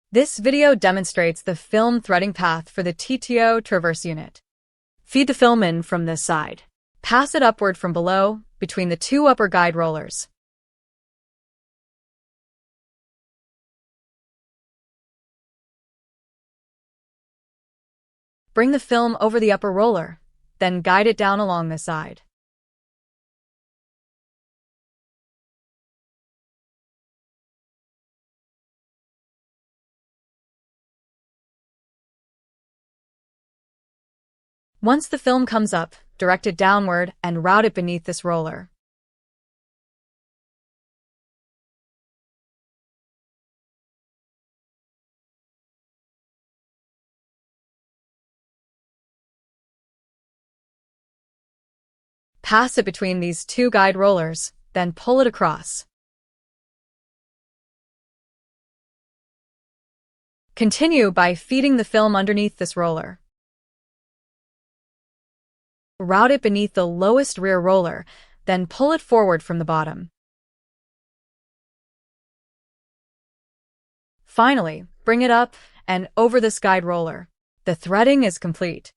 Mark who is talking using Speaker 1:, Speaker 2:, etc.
Speaker 1: This video demonstrates the film threading path for the TTO traverse unit. Feed the film in from this side. Pass it upward from below, between the two upper guide rollers. Bring the film over the upper roller, then guide it down along the side. Once the film comes up, direct it downward and route it beneath this roller. Pass it between these two guide rollers, then pull it across. Continue by feeding the film underneath this roller. Route it beneath the lowest rear roller, then pull it forward from the bottom. Finally, bring it up and over this guide roller. The threading is complete.